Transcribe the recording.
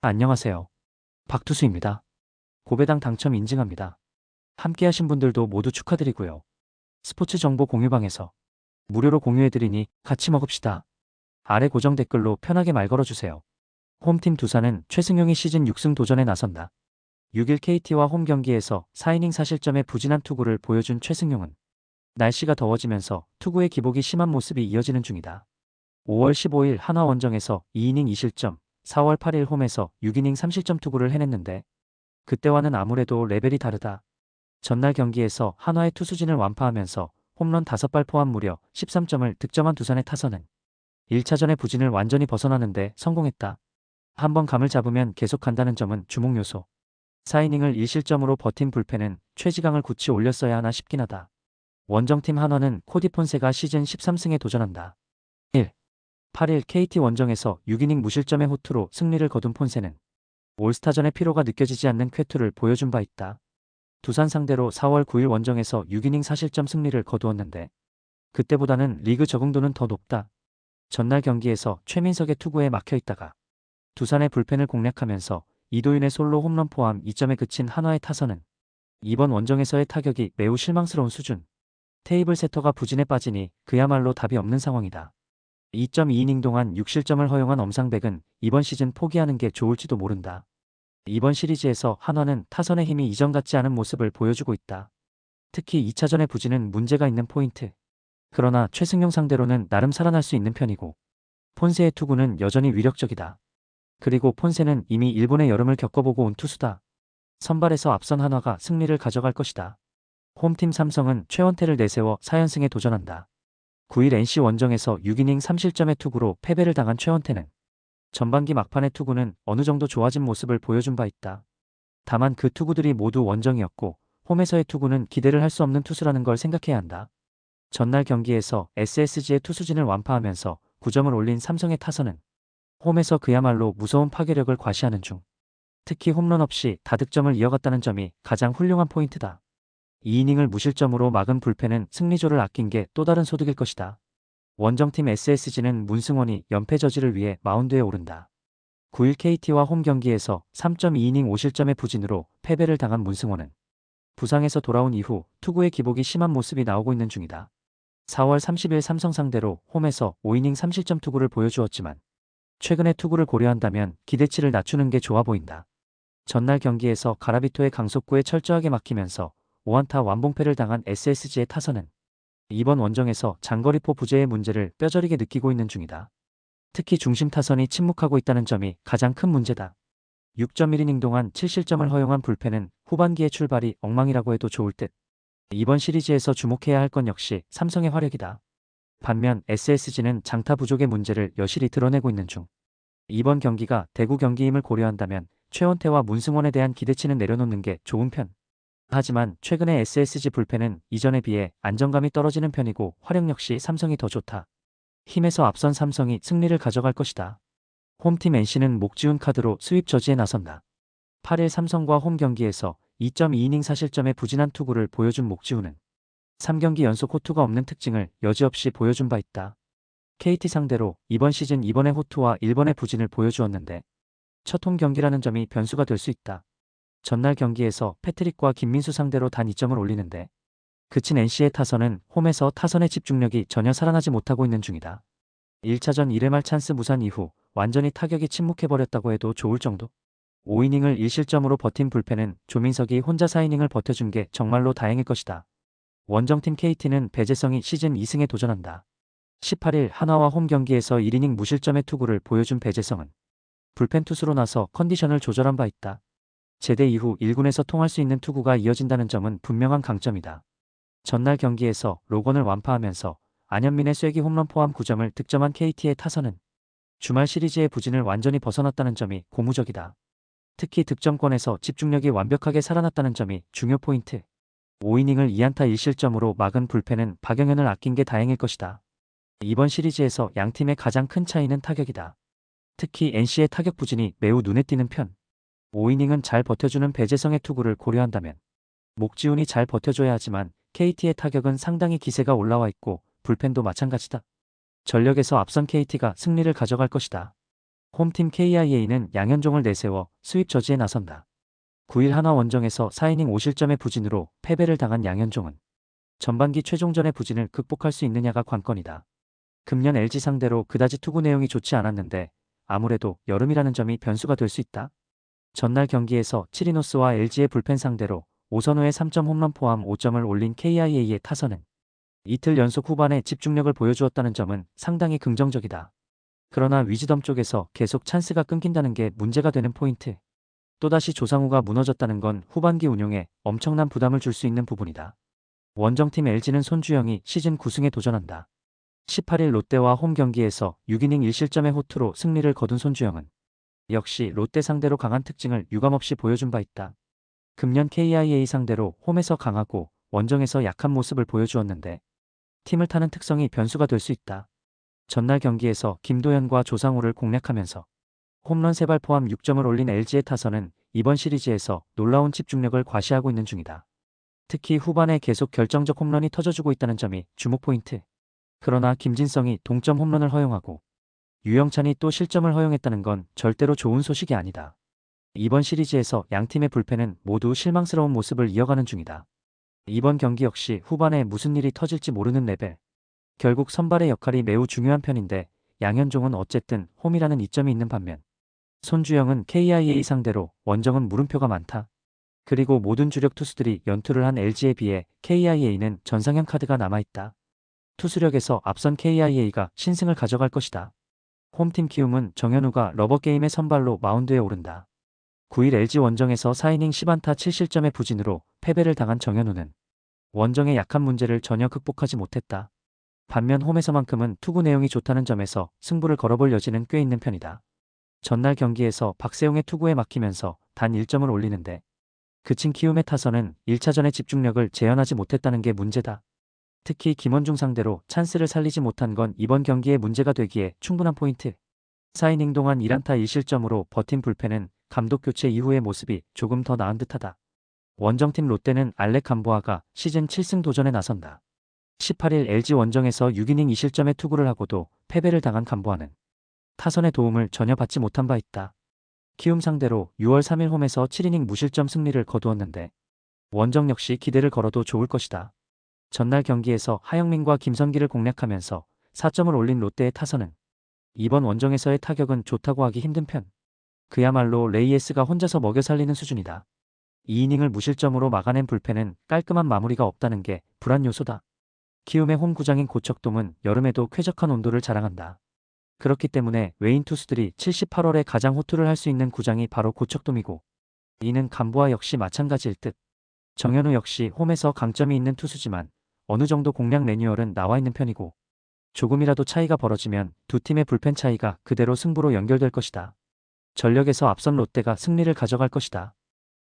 안녕하세요. 박투수입니다. 고배당 당첨 인증합니다. 함께하신 분들도 모두 축하드리고요. 스포츠 정보 공유방에서 무료로 공유해드리니 같이 먹읍시다. 아래 고정 댓글로 편하게 말 걸어주세요. 홈팀 두산은 최승용이 시즌 6승 도전에 나선다. 6일 KT와 홈 경기에서 4이닝 4실점의 부진한 투구를 보여준 최승용은 날씨가 더워지면서 투구의 기복이 심한 모습이 이어지는 중이다. 5월 15일 한화 원정에서 2이닝 2실점, 4월 8일 홈에서 6이닝 3실점 투구를 해냈는데 그때와는 아무래도 레벨이 다르다. 전날 경기에서 한화의 투수진을 완파하면서 홈런 5발 포함 무려 13점을 득점한 두산의 타선은 1차전의 부진을 완전히 벗어나는데 성공했다. 한번 감을 잡으면 계속 간다는 점은 주목 요소. 4이닝을 1실점으로 버틴 불펜은 최지강을 굳이 올렸어야 하나 싶긴 하다. 원정팀 한화는 코디 폰세가 시즌 13승에 도전한다. 1. 8일 KT 원정에서 6이닝 무실점의 호투로 승리를 거둔 폰세는 올스타전의 피로가 느껴지지 않는 쾌투를 보여준 바 있다. 두산 상대로 4월 9일 원정에서 6이닝 4실점 승리를 거두었는데 그때보다는 리그 적응도는 더 높다. 전날 경기에서 최민석의 투구에 막혀있다가 두산의 불펜을 공략하면서 이도윤의 솔로 홈런 포함 2점에 그친 한화의 타선은 이번 원정에서의 타격이 매우 실망스러운 수준. 테이블 세터가 부진에 빠지니 그야말로 답이 없는 상황이다. 2.2이닝 동안 6실점을 허용한 엄상백은 이번 시즌 포기하는 게 좋을지도 모른다. 이번 시리즈에서 한화는 타선의 힘이 이전 같지 않은 모습을 보여주고 있다. 특히 2차전의 부진은 문제가 있는 포인트. 그러나 최승용 상대로는 나름 살아날 수 있는 편이고 폰세의 투구는 여전히 위력적이다. 그리고 폰세는 이미 일본의 여름을 겪어보고 온 투수다. 선발에서 앞선 한화가 승리를 가져갈 것이다. 홈팀 삼성은 최원태를 내세워 4연승에 도전한다. 9일 NC 원정에서 6이닝 3실점의 투구로 패배를 당한 최원태는 전반기 막판의 투구는 어느 정도 좋아진 모습을 보여준 바 있다. 다만 그 투구들이 모두 원정이었고 홈에서의 투구는 기대를 할 수 없는 투수라는 걸 생각해야 한다. 전날 경기에서 SSG의 투수진을 완파하면서 9점을 올린 삼성의 타선은 홈에서 그야말로 무서운 파괴력을 과시하는 중. 특히 홈런 없이 다득점을 이어갔다는 점이 가장 훌륭한 포인트다. 2이닝을 무실점으로 막은 불펜은 승리조를 아낀 게 또 다른 소득일 것이다. 원정팀 SSG는 문승원이 연패 저지를 위해 마운드에 오른다. 9일 KT와 홈 경기에서 3.2이닝 5실점의 부진으로 패배를 당한 문승원은 부상에서 돌아온 이후 투구의 기복이 심한 모습이 나오고 있는 중이다. 4월 30일 삼성 상대로 홈에서 5이닝 3실점 투구를 보여주었지만 최근의 투구를 고려한다면 기대치를 낮추는 게 좋아 보인다. 전날 경기에서 가라비토의 강속구에 철저하게 막히면서 5안타 완봉패를 당한 SSG의 타선은 이번 원정에서 장거리포 부재의 문제를 뼈저리게 느끼고 있는 중이다. 특히 중심 타선이 침묵하고 있다는 점이 가장 큰 문제다. 6.1이닝 동안 7실점을 허용한 불펜은 후반기의 출발이 엉망이라고 해도 좋을 듯. 이번 시리즈에서 주목해야 할 건 역시 삼성의 화력이다. 반면 SSG는 장타 부족의 문제를 여실히 드러내고 있는 중. 이번 경기가 대구 경기임을 고려한다면 최원태와 문승원에 대한 기대치는 내려놓는 게 좋은 편. 하지만 최근의 SSG 불펜은 이전에 비해 안정감이 떨어지는 편이고 화력 역시 삼성이 더 좋다. 힘에서 앞선 삼성이 승리를 가져갈 것이다. 홈팀 NC는 목지훈 카드로 스윕 저지에 나선다. 8일 삼성과 홈 경기에서 2.2이닝 4실점의 부진한 투구를 보여준 목지훈은 3경기 연속 호투가 없는 특징을 여지없이 보여준 바 있다. KT 상대로 이번 시즌 2번의 호투와 1번의 부진을 보여주었는데 첫 홈 경기라는 점이 변수가 될 수 있다. 전날 경기에서 패트릭과 김민수 상대로 단 2점을 올리는데 그친 NC의 타선은 홈에서 타선의 집중력이 전혀 살아나지 못하고 있는 중이다. 1차전 1회말 찬스 무산 이후 완전히 타격이 침묵해버렸다고 해도 좋을 정도. 5이닝을 1실점으로 버틴 불펜은 조민석이 혼자 4이닝을 버텨준 게 정말로 다행일 것이다. 원정팀 KT는 배재성이 시즌 2승에 도전한다. 18일 한화와 홈 경기에서 1이닝 무실점의 투구를 보여준 배재성은 불펜 투수로 나서 컨디션을 조절한 바 있다. 제대 이후 1군에서 통할 수 있는 투구가 이어진다는 점은 분명한 강점이다. 전날 경기에서 로건을 완파하면서 안현민의 쐐기 홈런 포함 9점을 득점한 KT의 타선은 주말 시리즈의 부진을 완전히 벗어났다는 점이 고무적이다. 특히 득점권에서 집중력이 완벽하게 살아났다는 점이 중요 포인트. 5이닝을 2안타 1실점으로 막은 불펜은 박영현을 아낀 게 다행일 것이다. 이번 시리즈에서 양팀의 가장 큰 차이는 타격이다. 특히 NC의 타격 부진이 매우 눈에 띄는 편. 5이닝은 잘 버텨주는 배재성의 투구를 고려한다면 목지훈이 잘 버텨줘야 하지만 KT의 타격은 상당히 기세가 올라와 있고 불펜도 마찬가지다. 전력에서 앞선 KT가 승리를 가져갈 것이다. 홈팀 KIA는 양현종을 내세워 스윕 저지에 나선다. 9일 한화 원정에서 4이닝 5실점의 부진으로 패배를 당한 양현종은 전반기 최종전의 부진을 극복할 수 있느냐가 관건이다. 금년 LG 상대로 그다지 투구 내용이 좋지 않았는데 아무래도 여름이라는 점이 변수가 될 수 있다. 전날 경기에서 치리노스와 LG의 불펜 상대로 오선호의 3점 홈런 포함 5점을 올린 KIA의 타선은 이틀 연속 후반에 집중력을 보여주었다는 점은 상당히 긍정적이다. 그러나 위즈덤 쪽에서 계속 찬스가 끊긴다는 게 문제가 되는 포인트. 또다시 조상우가 무너졌다는 건 후반기 운용에 엄청난 부담을 줄 수 있는 부분이다. 원정팀 LG는 손주영이 시즌 9승에 도전한다. 18일 롯데와 홈 경기에서 6이닝 1실점의 호투로 승리를 거둔 손주영은 역시 롯데 상대로 강한 특징을 유감없이 보여준 바 있다. 금년 KIA 상대로 홈에서 강하고 원정에서 약한 모습을 보여주었는데 팀을 타는 특성이 변수가 될 수 있다. 전날 경기에서 김도현과 조상우를 공략하면서 홈런 3발 포함 6점을 올린 LG의 타선은 이번 시리즈에서 놀라운 집중력을 과시하고 있는 중이다. 특히 후반에 계속 결정적 홈런이 터져주고 있다는 점이 주목 포인트. 그러나 김진성이 동점 홈런을 허용하고 유영찬이 또 실점을 허용했다는 건 절대로 좋은 소식이 아니다. 이번 시리즈에서 양팀의 불펜은 모두 실망스러운 모습을 이어가는 중이다. 이번 경기 역시 후반에 무슨 일이 터질지 모르는 레벨. 결국 선발의 역할이 매우 중요한 편인데 양현종은 어쨌든 홈이라는 이점이 있는 반면 손주영은 KIA 상대로 원정은 물음표가 많다. 그리고 모든 주력 투수들이 연투를 한 LG에 비해 KIA는 전상형 카드가 남아있다. 투수력에서 앞선 KIA가 신승을 가져갈 것이다. 홈팀 키움은 정현우가 러버게임의 선발로 마운드에 오른다. 9일 LG 원정에서 4이닝 10안타 7실점의 부진으로 패배를 당한 정현우는 원정의 약한 문제를 전혀 극복하지 못했다. 반면 홈에서만큼은 투구 내용이 좋다는 점에서 승부를 걸어볼 여지는 꽤 있는 편이다. 전날 경기에서 박세용의 투구에 막히면서 단 1점을 올리는데 그친 키움의 타선은 1차전의 집중력을 재현하지 못했다는 게 문제다. 특히 김원중 상대로 찬스를 살리지 못한 건 이번 경기의 문제가 되기에 충분한 포인트. 4이닝 동안 1안타 1실점으로 버틴 불펜은 감독 교체 이후의 모습이 조금 더 나은 듯하다. 원정팀 롯데는 알렉 감보아가 시즌 7승 도전에 나선다. 18일 LG 원정에서 6이닝 2실점의 투구를 하고도 패배를 당한 감보아는 타선의 도움을 전혀 받지 못한 바 있다. 키움 상대로 6월 3일 홈에서 7이닝 무실점 승리를 거두었는데 원정 역시 기대를 걸어도 좋을 것이다. 전날 경기에서 하영민과 김선기를 공략하면서 4점을 올린 롯데의 타선은 이번 원정에서의 타격은 좋다고 하기 힘든 편. 그야말로 레이에스가 혼자서 먹여 살리는 수준이다. 2이닝을 무실점으로 막아낸 불펜은 깔끔한 마무리가 없다는 게 불안 요소다. 키움의 홈 구장인 고척돔은 여름에도 쾌적한 온도를 자랑한다. 그렇기 때문에 외인 투수들이 78월에 가장 호투를 할 수 있는 구장이 바로 고척돔이고 이는 감보아 역시 마찬가지일 듯. 정현우 역시 홈에서 강점이 있는 투수지만 어느 정도 공략 매뉴얼은 나와 있는 편이고 조금이라도 차이가 벌어지면 두 팀의 불펜 차이가 그대로 승부로 연결될 것이다. 전력에서 앞선 롯데가 승리를 가져갈 것이다.